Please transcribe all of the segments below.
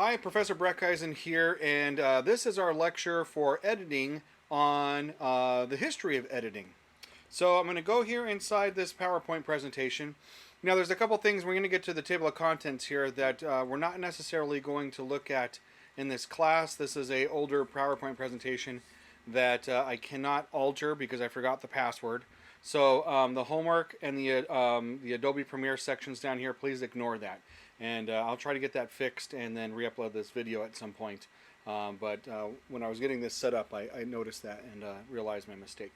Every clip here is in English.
Hi, Professor Breckeisen here, and this is our lecture for editing on the history of editing. So I'm going to go here inside this PowerPoint presentation. Now there's a couple things we're going to get to the table of contents here that we're not necessarily going to look at in this class. This is a older PowerPoint presentation that I cannot alter because I forgot the password. So the homework and the Adobe Premiere sections down here, please ignore that. And I'll try to get that fixed and then re-upload this video at some point. But when I was getting this set up, I noticed that and realized my mistake.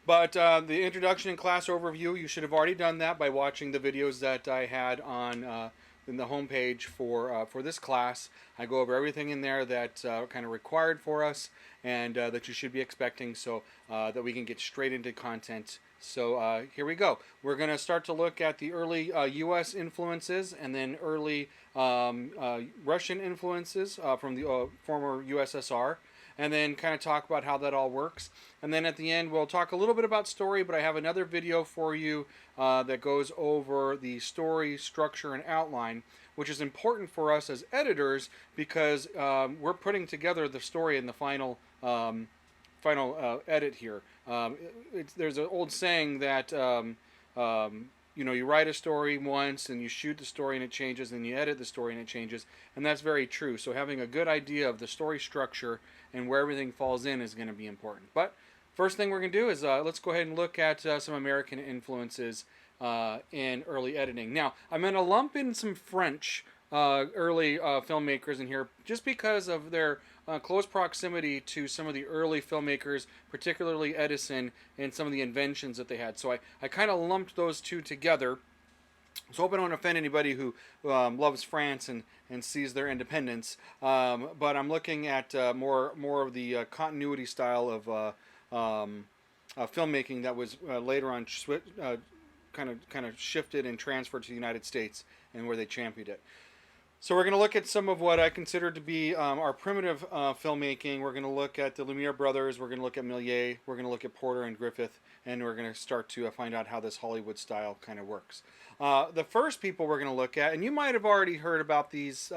But the introduction and class overview, you should have already done that by watching the videos that I had on in the homepage for this class. I go over everything in there that's kind of required for us and that you should be expecting so that we can get straight into content. So here we go. We're going to start to look at the early U.S. influences and then early Russian influences from the former USSR, and then kind of talk about how that all works. And then at the end, we'll talk a little bit about story, but I have another video for you that goes over the story structure and outline, which is important for us as editors because we're putting together the story in the final edit here. There's an old saying that you write a story once and you shoot the story and it changes, and you edit the story and it changes, and that's very true. So having a good idea of the story structure and where everything falls in is going to be important. But first thing we're going to do is let's go ahead and look at some American influences in early editing. Now, I'm going to lump in some French early filmmakers in here just because of their close proximity to some of the early filmmakers, particularly Edison, and some of the inventions that they had. So I kind of lumped those two together. So I hope I don't offend anybody who loves France and sees their independence. But I'm looking at more of the continuity style of filmmaking that was later on kind of shifted and transferred to the United States and where they championed it. So we're going to look at some of what I consider to be our primitive filmmaking. We're going to look at the Lumiere brothers. We're going to look at Méliès. We're going to look at Porter and Griffith. And we're going to start to find out how this Hollywood style kind of works. The first people we're going to look at, and you might have already heard about these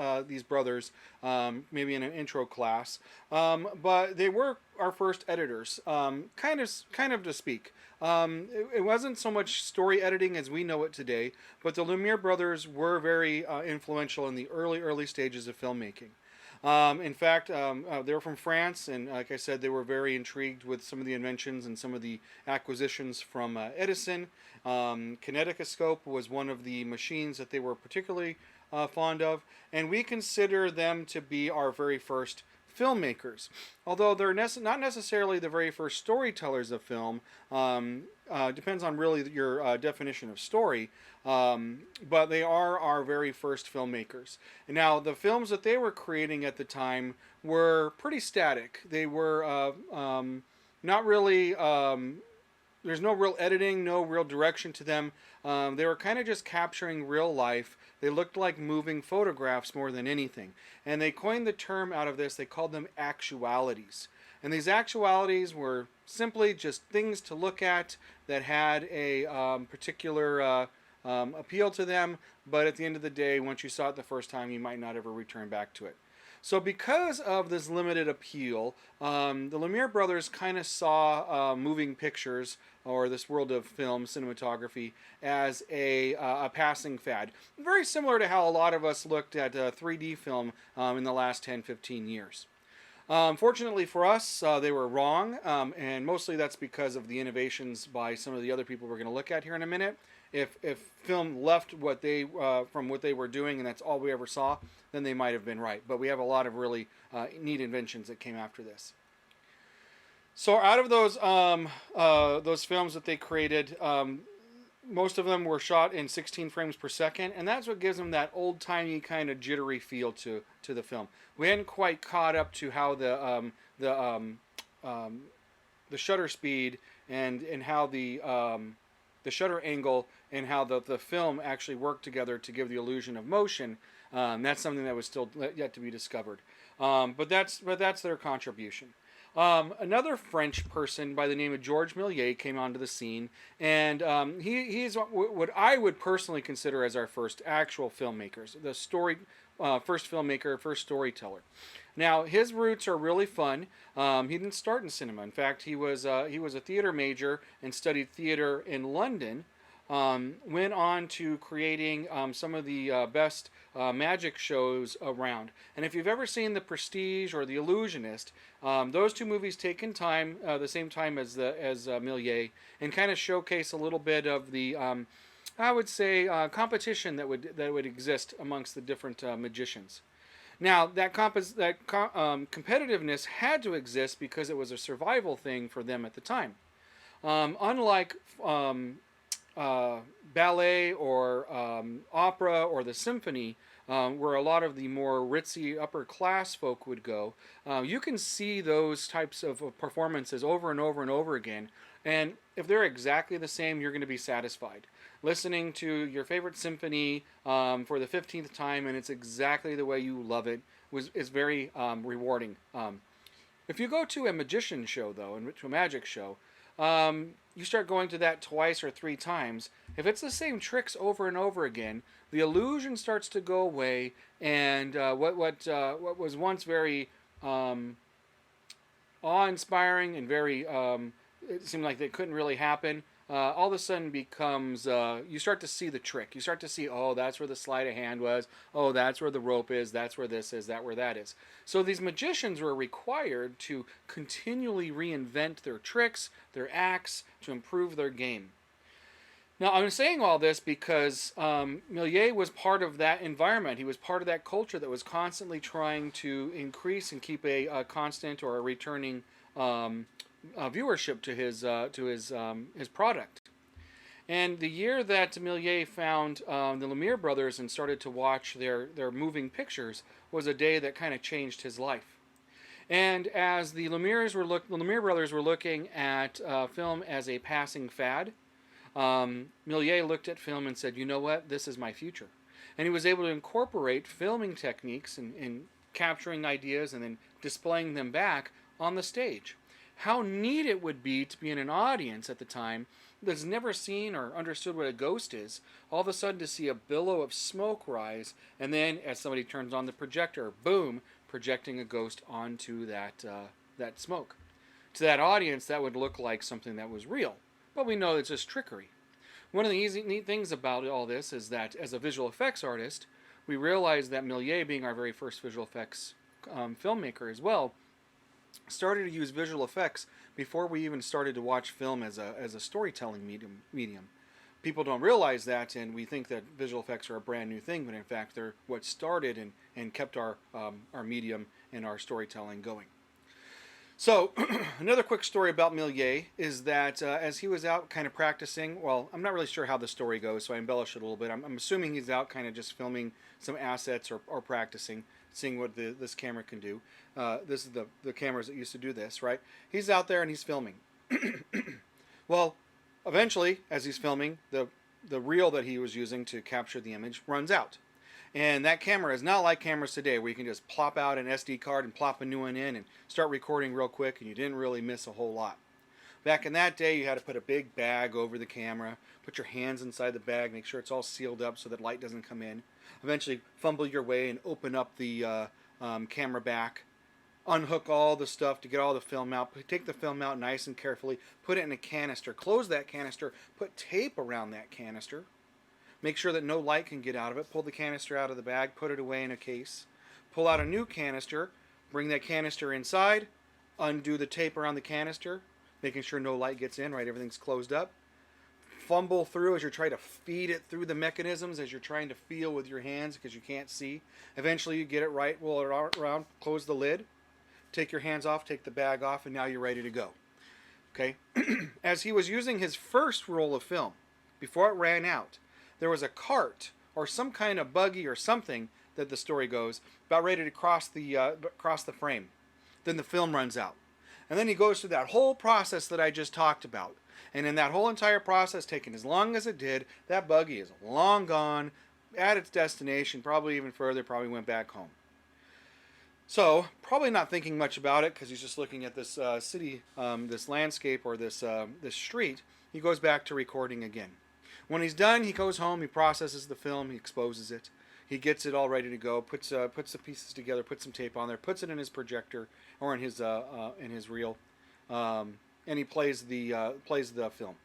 brothers, maybe in an intro class, but they were our first editors, kind of to speak. It wasn't so much story editing as we know it today, but the Lumiere brothers were very influential in the early stages of filmmaking. In fact, they were from France, and like I said, they were very intrigued with some of the inventions and some of the acquisitions from Edison. Kinetoscope was one of the machines that they were particularly fond of, and we consider them to be our very first filmmakers. Although they're not necessarily the very first storytellers of film, depends on really your definition of story, but they are our very first filmmakers. And now, the films that they were creating at the time were pretty static. They were not really... there's no real editing, no real direction to them. They were kind of just capturing real life. They looked like moving photographs more than anything. And they coined the term out of this. They called them actualities. And these actualities were simply just things to look at that had a particular appeal to them. But at the end of the day, once you saw it the first time, you might not ever return back to it. So because of this limited appeal, the Lumiere brothers kind of saw moving pictures, or this world of film, cinematography, as a passing fad. Very similar to how a lot of us looked at 3D film in the last 10-15 years. Fortunately for us, they were wrong, and mostly that's because of the innovations by some of the other people we're going to look at here in a minute. If film left what they from what they were doing, and that's all we ever saw, then they might have been right. But we have a lot of really neat inventions that came after this. So out of those films that they created, most of them were shot in 16 frames per second, and that's what gives them that old-timey kind of jittery feel to the film. We hadn't quite caught up to how the shutter speed and how the shutter angle and how the film actually worked together to give the illusion of motion. That's something that was still yet to be discovered. But that's their contribution. Another French person by the name of Georges Méliès came onto the scene, and he's what I would personally consider as our first actual filmmakers, the first filmmaker, first storyteller. Now his roots are really fun. He didn't start in cinema. In fact, he was a theater major and studied theater in London. Went on to creating some of the best magic shows around. And if you've ever seen The Prestige or The Illusionist, those two movies taken time, the same time as Méliès, and kind of showcase a little bit of the, I would say, competition that would exist amongst the different magicians. Now competitiveness had to exist because it was a survival thing for them at the time. Unlike ballet or opera or the symphony, where a lot of the more ritzy upper class folk would go, you can see those types of performances over and over and over again. And if they're exactly the same, you're going to be satisfied. Listening to your favorite symphony for the 15th time and it's exactly the way you love it is very rewarding. If you go to a magician show, though, and to a magic show, you start going to that twice or three times. If it's the same tricks over and over again, the illusion starts to go away, and what was once very awe-inspiring and very it seemed like it couldn't really happen. All of a sudden becomes, you start to see the trick. You start to see, oh, that's where the sleight of hand was. Oh, that's where the rope is. That's where this is. That where that is. So these magicians were required to continually reinvent their tricks, their acts, to improve their game. Now, I'm saying all this because Méliès was part of that environment. He was part of that culture that was constantly trying to increase and keep a constant or a returning viewership to his product. And the year that Méliès found the Lumiere brothers and started to watch their moving pictures was a day that kind of changed his life. And as the Lumiere brothers were looking at film as a passing fad, Méliès looked at film and said, you know what, this is my future. And he was able to incorporate filming techniques and capturing ideas and then displaying them back on the stage. How neat it would be to be in an audience at the time that's never seen or understood what a ghost is, all of a sudden to see a billow of smoke rise, and then as somebody turns on the projector, boom, projecting a ghost onto that smoke. To that audience, that would look like something that was real, but we know it's just trickery. One of the neat things about all this is that as a visual effects artist, we realized that Méliès, being our very first visual effects filmmaker as well, started to use visual effects before we even started to watch film as a storytelling medium. People don't realize that, and we think that visual effects are a brand new thing, but in fact they're what started and kept our medium and our storytelling going. So another quick story about Méliès is that as he was out kind of practicing, well, I'm not really sure how the story goes, so I embellish it a little bit. I'm assuming he's out kind of just filming some assets or practicing, seeing what this camera can do. This is the cameras that used to do this, right? He's out there and he's filming. Well, eventually, as he's filming, the reel that he was using to capture the image runs out. And that camera is not like cameras today where you can just plop out an SD card and plop a new one in and start recording real quick and you didn't really miss a whole lot. Back in that day, you had to put a big bag over the camera, put your hands inside the bag, make sure it's all sealed up so that light doesn't come in. Eventually, fumble your way and open up the camera back, unhook all the stuff to get all the film out, take the film out nice and carefully, put it in a canister, close that canister, put tape around that canister, make sure that no light can get out of it, pull the canister out of the bag, put it away in a case, pull out a new canister, bring that canister inside, undo the tape around the canister, making sure no light gets in, right, everything's closed up. Fumble through as you're trying to feed it through the mechanisms, as you're trying to feel with your hands because you can't see. Eventually you get it right, roll it around, close the lid, take your hands off, take the bag off, and now you're ready to go. Okay? As he was using his first roll of film, before it ran out, there was a cart or some kind of buggy or something, that the story goes, about ready to cross the frame. Then the film runs out. And then he goes through that whole process that I just talked about. And in that whole entire process, taking as long as it did, that buggy is long gone, at its destination, probably even further, probably went back home. So probably not thinking much about it because he's just looking at this city, this landscape, or this street. He goes back to recording again. When he's done, he goes home. He processes the film. He exposes it. He gets it all ready to go. Puts the pieces together. Puts some tape on there. Puts it in his projector or in his reel, and he plays the film.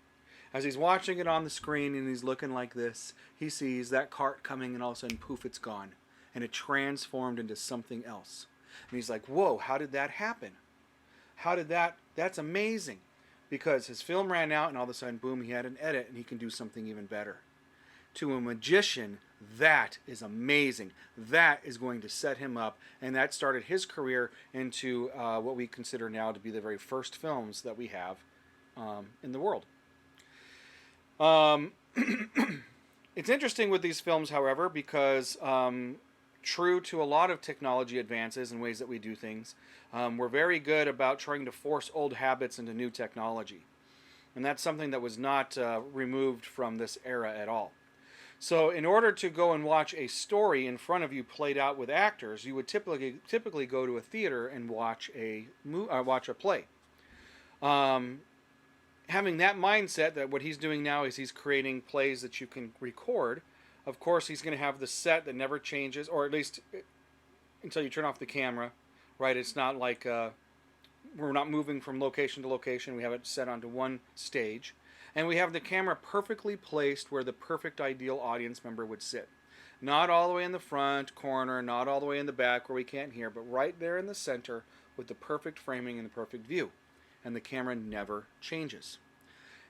As he's watching it on the screen and he's looking like this, he sees that cart coming, and all of a sudden, poof, it's gone, and it transformed into something else. And he's like, whoa, how did that happen? That's amazing. Because his film ran out, and all of a sudden, boom, he had an edit, and he can do something even better. To a magician, that is amazing. That is going to set him up, and that started his career into what we consider now to be the very first films that we have in the world. It's interesting with these films, however, because true to a lot of technology advances and ways that we do things, we're very good about trying to force old habits into new technology. And that's something that was not removed from this era at all. So in order to go and watch a story in front of you played out with actors, you would typically go to a theater and watch a play. Having that mindset that what he's doing now is he's creating plays that you can record. Of course, he's going to have the set that never changes, or at least until you turn off the camera, right? It's not like we're not moving from location to location. We have it set onto one stage. And we have the camera perfectly placed where the perfect ideal audience member would sit. Not all the way in the front corner, not all the way in the back where we can't hear, but right there in the center with the perfect framing and the perfect view. And the camera never changes.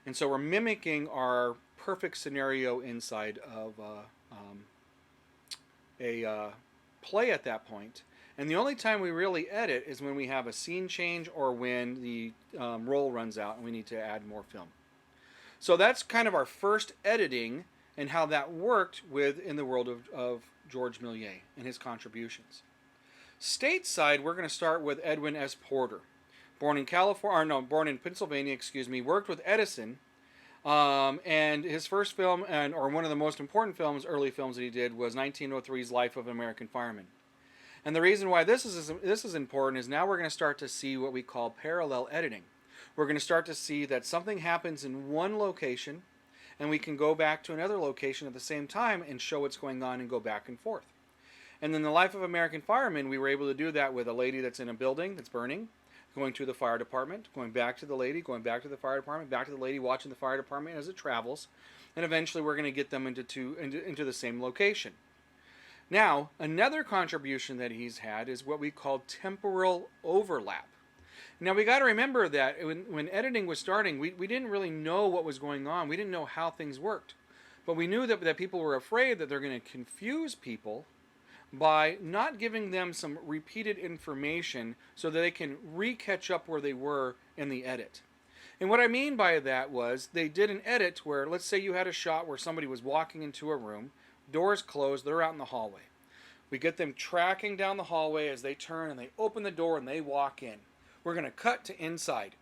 And so we're mimicking our perfect scenario inside of a play at that point. And the only time we really edit is when we have a scene change or when the roll runs out and we need to add more film. So that's kind of our first editing and how that worked in the world of George Méliès and his contributions. Stateside, we're going to start with Edwin S. Porter. Born in Pennsylvania, worked with Edison, and his first film, or one of the most important early films that he did, was 1903's Life of an American Fireman. And the reason why this is important is now we're going to start to see what we call parallel editing. We're going to start to see that something happens in one location, and we can go back to another location at the same time and show what's going on and go back and forth. And in the Life of an American Fireman, we were able to do that with a lady that's in a building that's burning, going to the fire department, going back to the lady, going back to the fire department, back to the lady, watching the fire department as it travels, and eventually we're going to get them into the same location. Now, another contribution that he's had is what we call temporal overlap. Now, we got to remember that when editing was starting, we didn't really know what was going on. We didn't know how things worked. But we knew that people were afraid that they're going to confuse people by not giving them some repeated information so that they can re-catch up where they were in the edit. And what I mean by that was they did an edit where, let's say you had a shot where somebody was walking into a room, doors closed, they're out in the hallway. We get them tracking down the hallway as they turn and they open the door and they walk in. We're going to cut to inside.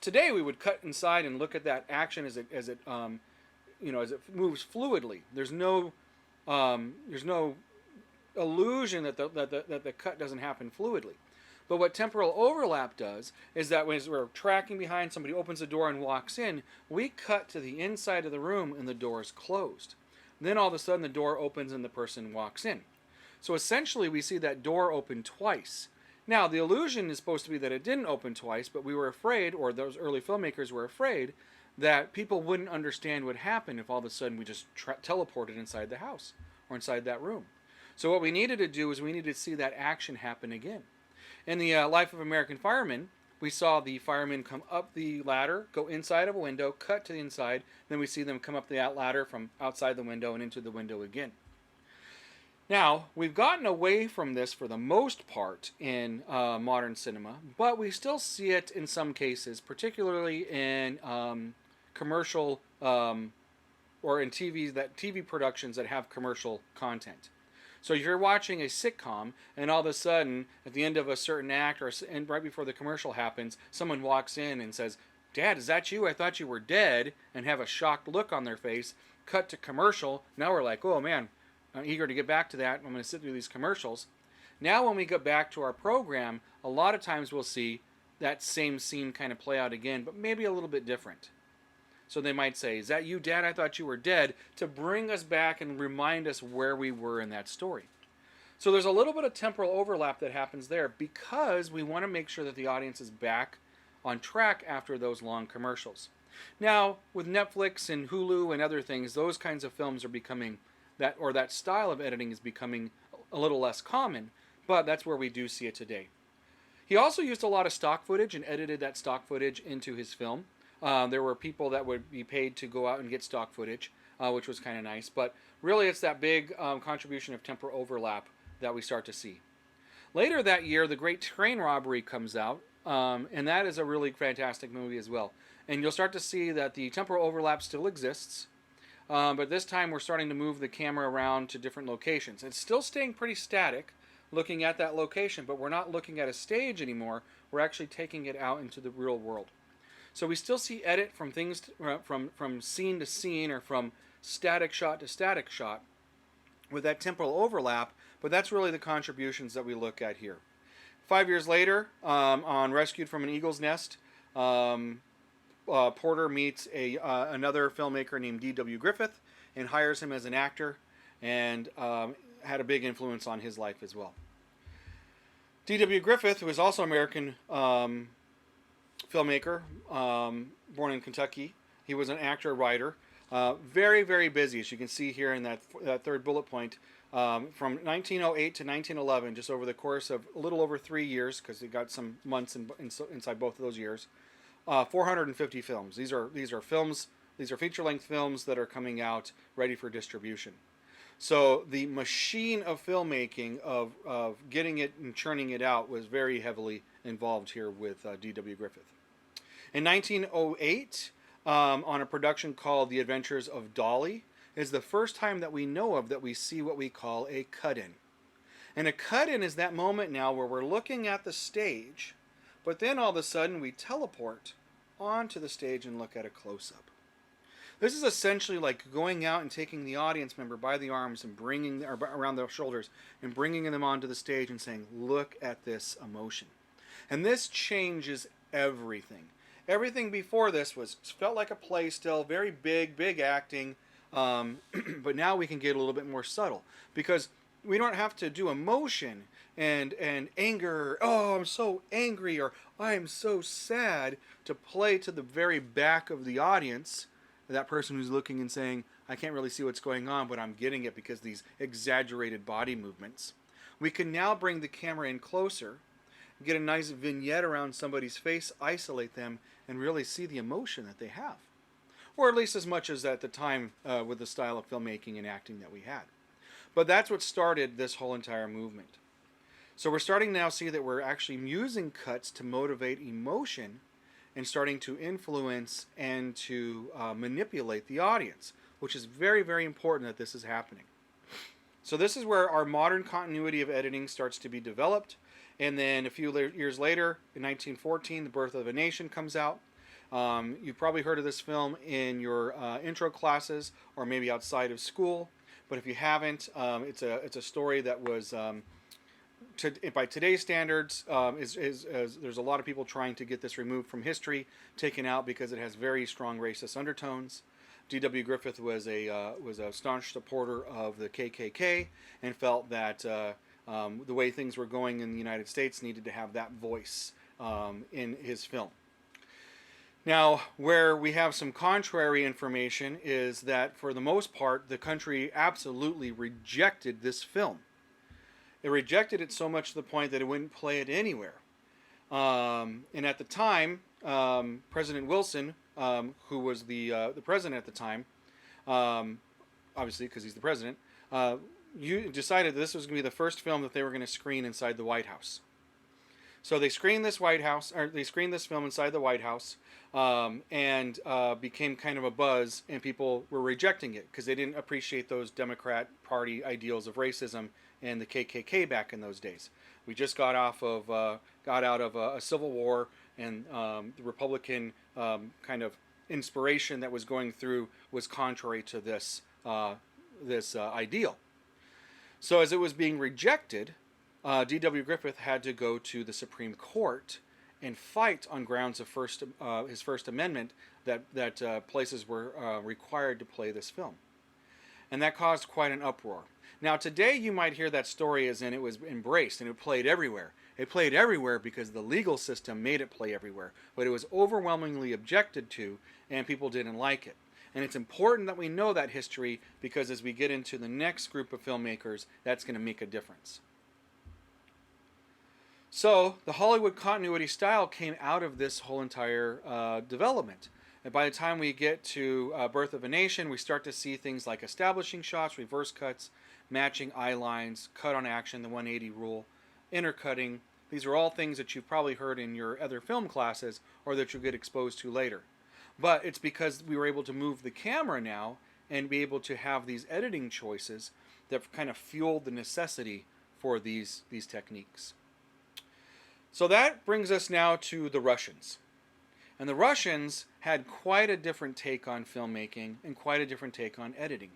Today we would cut inside and look at that action as it moves fluidly. There's no illusion that the cut doesn't happen fluidly. But what temporal overlap does is that when we're tracking behind, somebody opens the door and walks in, we cut to the inside of the room and the door is closed. Then all of a sudden the door opens and the person walks in. So essentially we see that door open twice. Now the illusion is supposed to be that it didn't open twice, but we were afraid, or those early filmmakers were afraid, that people wouldn't understand what happened if all of a sudden we just teleported inside the house or inside that room. So what we needed to do is we needed to see that action happen again. In the Life of American Fireman, we saw the firemen come up the ladder, go inside of a window, cut to the inside, then we see them come up that ladder from outside the window and into the window again. Now, we've gotten away from this for the most part in modern cinema, but we still see it in some cases, particularly in commercial or in TV productions that have commercial content. So if you're watching a sitcom and all of a sudden at the end of a certain act and right before the commercial happens, someone walks in and says, "Dad, is that you? I thought you were dead," and have a shocked look on their face, cut to commercial. Now we're like, oh man, I'm eager to get back to that. I'm going to sit through these commercials. Now when we get back to our program, a lot of times we'll see that same scene kind of play out again, but maybe a little bit different. So they might say, "Is that you, Dad? I thought you were dead," to bring us back and remind us where we were in that story. So there's a little bit of temporal overlap that happens there because we want to make sure that the audience is back on track after those long commercials. Now, with Netflix and Hulu and other things, those kinds of films are becoming that style of editing is becoming a little less common, but that's where we do see it today. He also used a lot of stock footage and edited that stock footage into his film. There were people that would be paid to go out and get stock footage, which was kind of nice. But really, it's that big contribution of temporal overlap that we start to see. Later that year, The Great Train Robbery comes out, and that is a really fantastic movie as well. And you'll start to see that the temporal overlap still exists, but this time we're starting to move the camera around to different locations. It's still staying pretty static, looking at that location, but we're not looking at a stage anymore. We're actually taking it out into the real world. So we still see edit from things from scene to scene or from static shot to static shot with that temporal overlap, but that's really the contributions that we look at here. 5 years later, on Rescued from an Eagle's Nest, Porter meets another filmmaker named D.W. Griffith and hires him as an actor, and had a big influence on his life as well. D.W. Griffith was also an American filmmaker, born in Kentucky. He was an actor, writer, very, very busy, as you can see here in that third bullet point. From 1908 to 1911, just over the course of a little over 3 years, because he got some months inside both of those years, 450 films. These are films. These are feature-length films that are coming out ready for distribution. So the machine of filmmaking, of getting it and churning it out, was very heavily involved here with D.W. Griffith. In 1908, on a production called The Adventures of Dolly, is the first time that we know of that we see what we call a cut-in. And a cut-in is that moment now where we're looking at the stage, but then all of a sudden we teleport onto the stage and look at a close-up. This is essentially like going out and taking the audience member by the arms and bringing, or around their shoulders, and bringing them onto the stage and saying, "Look at this emotion." And this changes everything. Everything before this felt like a play still, very big acting, but now we can get a little bit more subtle because we don't have to do emotion and anger. "Oh, I'm so angry," or "I am so sad," to play to the very back of the audience. That person who's looking and saying, "I can't really see what's going on, but I'm getting it because of these exaggerated body movements." We can now bring the camera in closer, get a nice vignette around somebody's face, isolate them, and really see the emotion that they have. Or at least as much as at the time with the style of filmmaking and acting that we had. But that's what started this whole entire movement. So we're starting now to see that we're actually using cuts to motivate emotion and starting to influence and to manipulate the audience, which is very, very important that this is happening. So this is where our modern continuity of editing starts to be developed. And then a few years later, in 1914, The Birth of a Nation comes out. You've probably heard of this film in your intro classes or maybe outside of school. But if you haven't, it's a story that was... by today's standards, there's a lot of people trying to get this removed from history, taken out because it has very strong racist undertones. D.W. Griffith was a staunch supporter of the KKK and felt that the way things were going in the United States needed to have that voice in his film. Now, where we have some contrary information is that for the most part, the country absolutely rejected this film. It rejected it so much to the point that it wouldn't play it anywhere. And at the time, President Wilson, who was the president at the time, obviously because he's the president, decided that this was going to be the first film that they were going to screen inside the White House. So they screened this film inside the White House, and became kind of a buzz, and people were rejecting it because they didn't appreciate those Democrat Party ideals of racism and the KKK back in those days. We just got out of a civil war, and the Republican kind of inspiration that was going through was contrary to this ideal. So as it was being rejected, D.W. Griffith had to go to the Supreme Court and fight on grounds of his First Amendment that places were required to play this film. And that caused quite an uproar. Now, today you might hear that story as in it was embraced and it played everywhere. It played everywhere because the legal system made it play everywhere. But it was overwhelmingly objected to, and people didn't like it. And it's important that we know that history, because as we get into the next group of filmmakers, that's going to make a difference. So the Hollywood continuity style came out of this whole entire development. And by the time we get to Birth of a Nation, we start to see things like establishing shots, reverse cuts, matching eye lines, cut on action, the 180 rule, intercutting. These are all things that you've probably heard in your other film classes or that you'll get exposed to later. But it's because we were able to move the camera now and be able to have these editing choices that kind of fueled the necessity for these techniques. So that brings us now to the Russians. And the Russians had quite a different take on filmmaking and quite a different take on editing.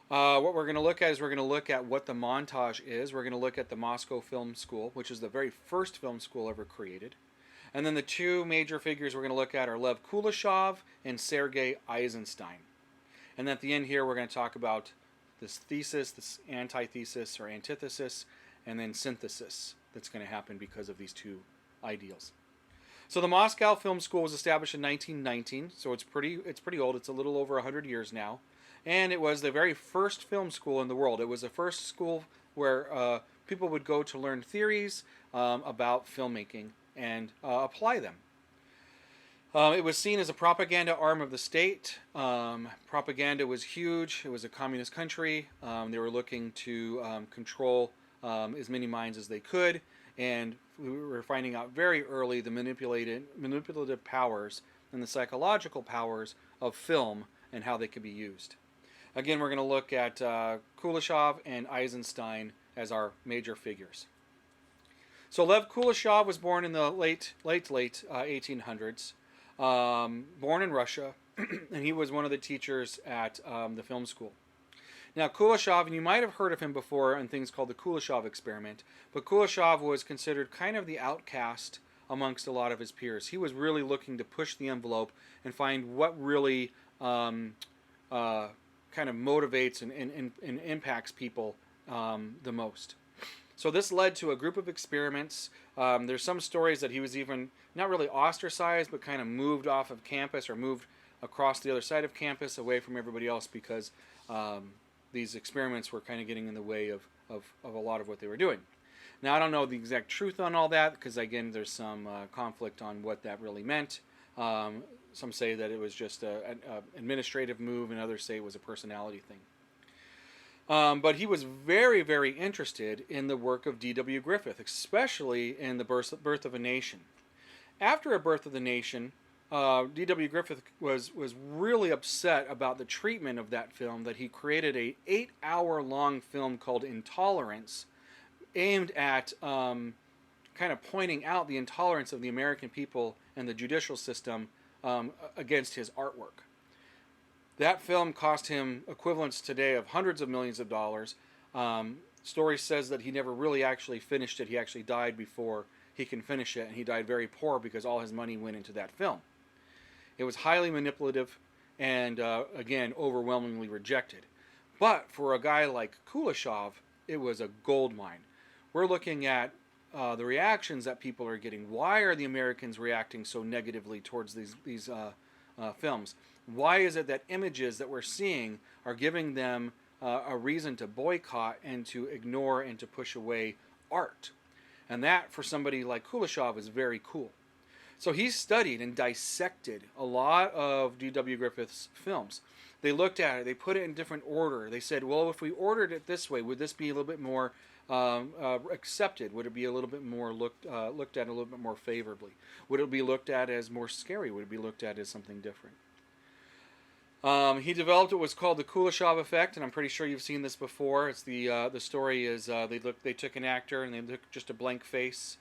What we're going to look at is we're going to look at what the montage is. We're going to look at the Moscow Film School, which is the very first film school ever created. And then the two major figures we're going to look at are Lev Kuleshov and Sergei Eisenstein. And at the end here, we're going to talk about this thesis, this antithesis or antithesis, and then synthesis that's going to happen because of these two ideals. So the Moscow Film School was established in 1919, so it's pretty old. It's a little over 100 years now. And it was the very first film school in the world. It was the first school where people would go to learn theories about filmmaking and apply them. It was seen as a propaganda arm of the state. Propaganda was huge. It was a communist country. They were looking to control as many minds as they could. And we were finding out very early the manipulative powers and the psychological powers of film and how they could be used. Again, we're going to look at Kuleshov and Eisenstein as our major figures. So Lev Kuleshov was born in the late 1800s, born in Russia, and he was one of the teachers at the film school. Now Kuleshov, and you might have heard of him before in things called the Kuleshov experiment, but Kuleshov was considered kind of the outcast amongst a lot of his peers. He was really looking to push the envelope and find what really kind of motivates and impacts people the most. So this led to a group of experiments. There's some stories that he was even not really ostracized, but kind of moved off of campus or moved across the other side of campus away from everybody else because these experiments were kind of getting in the way of a lot of what they were doing. Now, I don't know the exact truth on all that because, again, there's some conflict on what that really meant. Some say that it was just an administrative move, and others say it was a personality thing. But he was very, very interested in the work of D.W. Griffith, especially in the Birth of a Nation. After A Birth of the Nation, D.W. Griffith was really upset about the treatment of that film, that he created a 8-hour-long film called Intolerance, aimed at kind of pointing out the intolerance of the American people and the judicial system against his artwork. That film cost him equivalents today of hundreds of millions of dollars. Story says that he never really actually finished it. He actually died before he can finish it, and he died very poor because all his money went into that film. It was highly manipulative and, again, overwhelmingly rejected. But for a guy like Kuleshov, it was a gold mine. We're looking at the reactions that people are getting. Why are the Americans reacting so negatively towards these films? Why is it that images that we're seeing are giving them a reason to boycott and to ignore and to push away art? And that, for somebody like Kuleshov, is very cool. So he studied and dissected a lot of D.W. Griffith's films. They looked at it, they put it in different order. They said, well, if we ordered it this way, would this be a little bit more accepted? Would it be a little bit more looked at a little bit more favorably? Would it be looked at as more scary? Would it be looked at as something different? He developed what was called the Kuleshov effect, and I'm pretty sure you've seen this before. It's the story is they took an actor and they took just a blank face,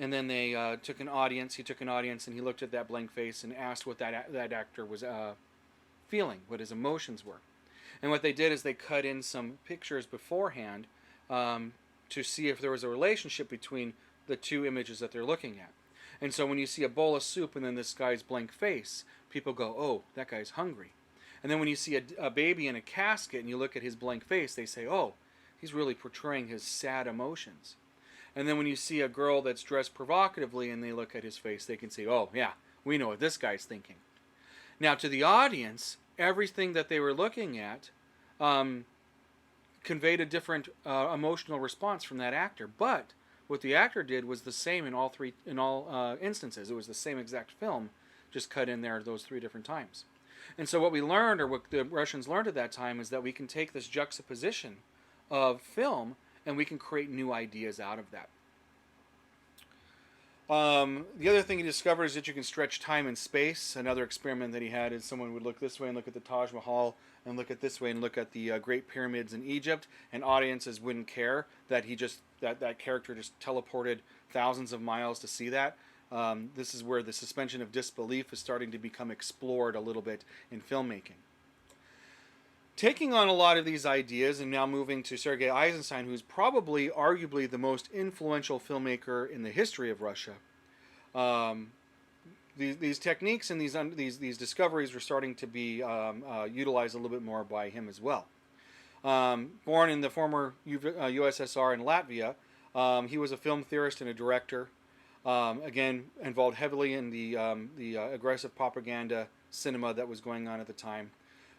and then they took an audience. He took an audience and he looked at that blank face and asked what that actor was feeling, what his emotions were. And what they did is they cut in some pictures beforehand to see if there was a relationship between the two images that they're looking at. And so when you see a bowl of soup and then this guy's blank face, people go, oh, that guy's hungry. And then when you see a baby in a casket and you look at his blank face, they say, oh, he's really portraying his sad emotions. And then when you see a girl that's dressed provocatively and they look at his face, they can say, oh, yeah, we know what this guy's thinking. Now, to the audience, everything that they were looking at conveyed a different emotional response from that actor. But what the actor did was the same in all instances. It was the same exact film, just cut in there those 3 different times. And so what we learned, or what the Russians learned at that time, is that we can take this juxtaposition of film and we can create new ideas out of that. The other thing he discovered is that you can stretch time and space. Another experiment that he had is someone would look this way and look at the Taj Mahal, and look at this way and look at the Great Pyramids in Egypt, and audiences wouldn't care that that character just teleported thousands of miles to see that. This is where the suspension of disbelief is starting to become explored a little bit in filmmaking. Taking on a lot of these ideas and now moving to Sergei Eisenstein, who's probably, arguably, the most influential filmmaker in the history of Russia. These techniques and these discoveries were starting to be utilized a little bit more by him as well. Born in the former USSR in Latvia, he was a film theorist and a director. Again, involved heavily in the aggressive propaganda cinema that was going on at the time.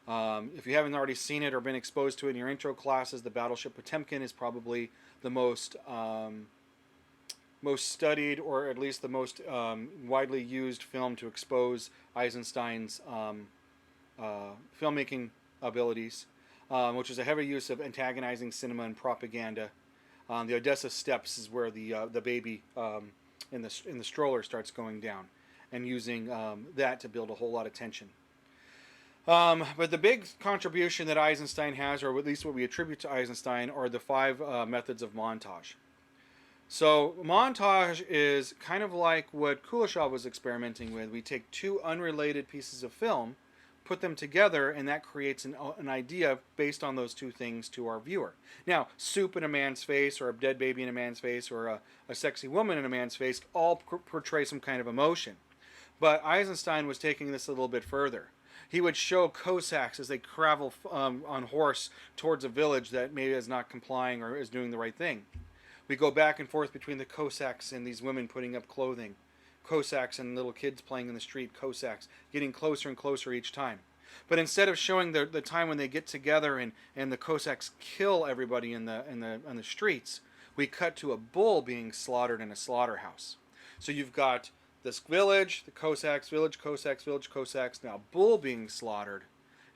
If you haven't already seen it or been exposed to it in your intro classes, the Battleship Potemkin is probably the most studied, or at least the most widely used film to expose Eisenstein's filmmaking abilities, which is a heavy use of antagonizing cinema and propaganda. The Odessa Steps is where the baby in the stroller starts going down, and using that to build a whole lot of tension. But the big contribution that Eisenstein has, or at least what we attribute to Eisenstein, are the 5 methods of montage. So montage is kind of like what Kuleshov was experimenting with. We take 2 unrelated pieces of film, put them together, and that creates an idea based on those 2 things to our viewer. Now, soup in a man's face, or a dead baby in a man's face, or a sexy woman in a man's face all portray some kind of emotion. But Eisenstein was taking this a little bit further. He would show Cossacks as they travel on horse towards a village that maybe is not complying or is doing the right thing. We go back and forth between the Cossacks and these women putting up clothing. Cossacks and little kids playing in the street. Cossacks getting closer and closer each time. But instead of showing the time when they get together and the Cossacks kill everybody in the streets, we cut to a bull being slaughtered in a slaughterhouse. So you've got this village, the Cossacks, village, Cossacks, village, Cossacks, now bull being slaughtered,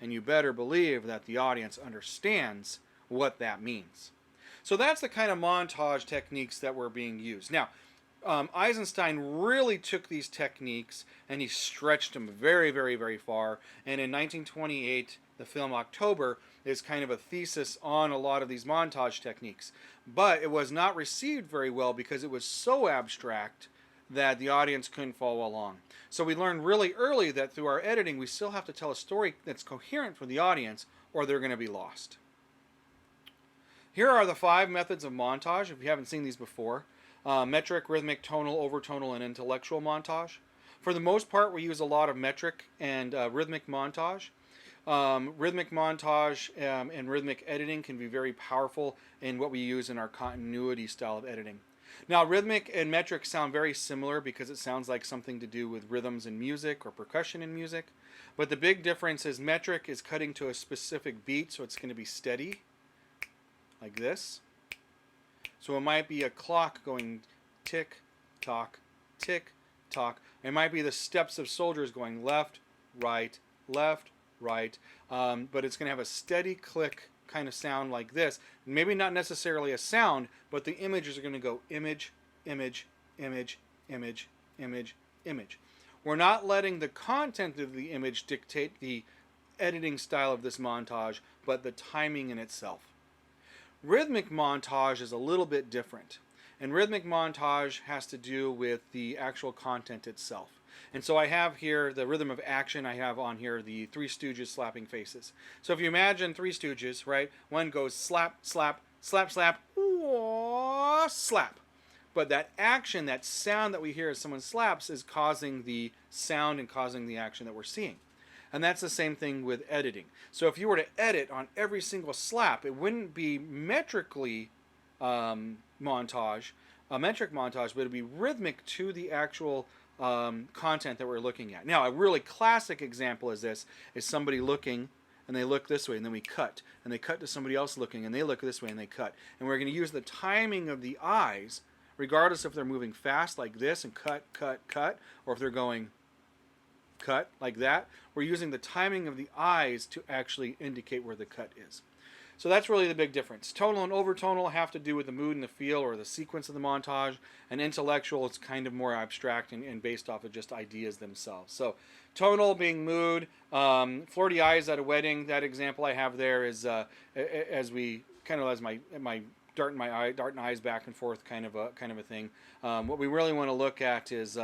and you better believe that the audience understands what that means. So that's the kind of montage techniques that were being used. Now, Eisenstein really took these techniques and he stretched them very, very, very far. And in 1928, the film October is kind of a thesis on a lot of these montage techniques. But it was not received very well because it was so abstract that the audience couldn't follow along. So we learned really early that through our editing, we still have to tell a story that's coherent for the audience, or they're going to be lost. Here are the 5 methods of montage, if you haven't seen these before. Metric, rhythmic, tonal, overtonal, and intellectual montage. For the most part, we use a lot of metric and rhythmic montage. Rhythmic montage and rhythmic editing can be very powerful in what we use in our continuity style of editing. Now, rhythmic and metric sound very similar because it sounds like something to do with rhythms in music or percussion in music. But the big difference is metric is cutting to a specific beat, so it's going to be steady, like this. So it might be a clock going tick, tock, tick, tock. It might be the steps of soldiers going left, right, but it's going to have a steady click kind of sound like this. Maybe not necessarily a sound, but the images are going to go image, image, image, image, image, image. We're not letting the content of the image dictate the editing style of this montage, but the timing in itself. Rhythmic montage is a little bit different. And rhythmic montage has to do with the actual content itself. And so I have here the rhythm of action. I have on here the Three Stooges slapping faces. So if you imagine Three Stooges, right? One goes slap, slap, slap, slap, wah, slap. But that action, that sound that we hear as someone slaps is causing the sound and causing the action that we're seeing. And that's the same thing with editing. So if you were to edit on every single slap, it wouldn't be metrically montage, a metric montage, but it'd be rhythmic to the actual content that we're looking at. Now, a really classic example is this, is somebody looking and they look this way and then we cut. And they cut to somebody else looking and they look this way and they cut. And we're going to use the timing of the eyes, regardless if they're moving fast like this and cut, cut, cut, or if they're going cut like that. We're using the timing of the eyes to actually indicate where the cut is. So that's really the big difference. Tonal and overtonal have to do with the mood and the feel or the sequence of the montage. And intellectual, it's kind of more abstract and based off of just ideas themselves. So tonal being mood, flirty eyes at a wedding, that example I have there is as we kind of as my darting eyes back and forth kind of a thing. What we really want to look at is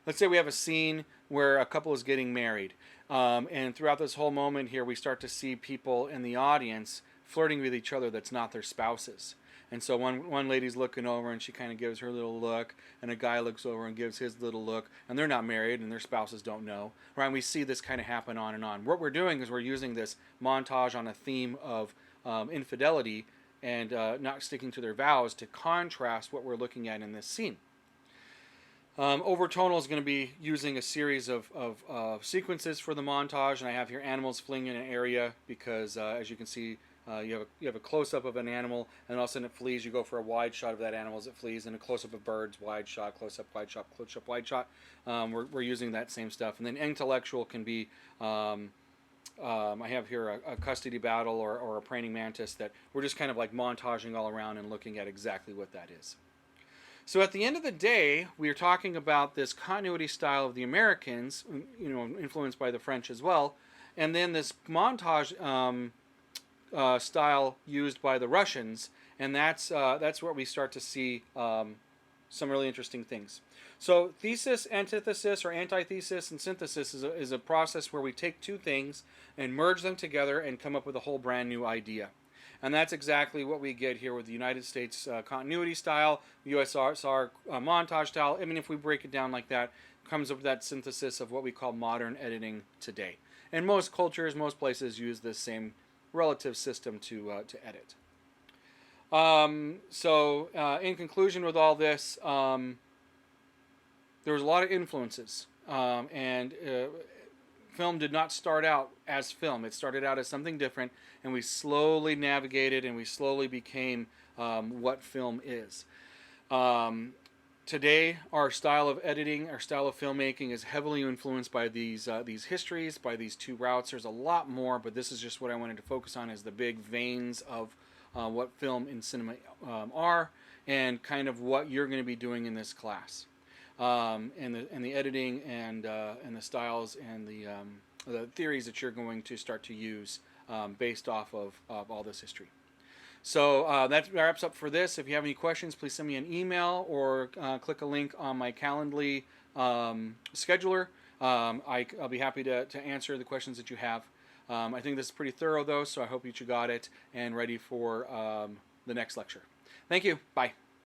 let's say we have a scene where a couple is getting married. And throughout this whole moment here, we start to see people in the audience flirting with each other that's not their spouses. And so one lady's looking over and she kind of gives her little look, and a guy looks over and gives his little look, and they're not married and their spouses don't know. Right? And we see this kind of happen on and on. What we're doing is we're using this montage on a theme of infidelity and not sticking to their vows to contrast what we're looking at in this scene. Overtonal is going to be using a series of sequences for the montage, and I have here animals fleeing in an area because, as you can see, you have a close-up of an animal, and all of a sudden it flees. You go for a wide shot of that animal as it flees, and a close-up of birds, wide shot, close-up, wide shot, close-up, wide shot. We're using that same stuff. And then intellectual can be, I have here a custody battle or a praying mantis that we're just kind of like montaging all around and looking at exactly what that is. So at the end of the day, we are talking about this continuity style of the Americans, influenced by the French as well, and then this montage style used by the Russians, and that's where we start to see some really interesting things. So thesis, antithesis, or antithesis, and synthesis is a process where we take two things and merge them together and come up with a whole brand new idea. And that's exactly what we get here with the United States continuity style, the USSR montage style. I mean, if we break it down like that, comes up with that synthesis of what we call modern editing today. And most cultures, most places use this same relative system to edit. In conclusion with all this, there was a lot of influences. Film did not start out as film. It started out as something different, and we slowly navigated and we slowly became what film is. Today, our style of editing, our style of filmmaking is heavily influenced by these histories, by these two routes. There's a lot more, but this is just what I wanted to focus on as the big veins of what film and cinema are, and kind of what you're going to be doing in this class. And the editing and the styles and the theories that you're going to start to use based off of all this history. So that wraps up for this. If you have any questions, please send me an email or click a link on my Calendly scheduler. I'll be happy to answer the questions that you have. I think this is pretty thorough, though, so I hope you got it and ready for the next lecture. Thank you. Bye.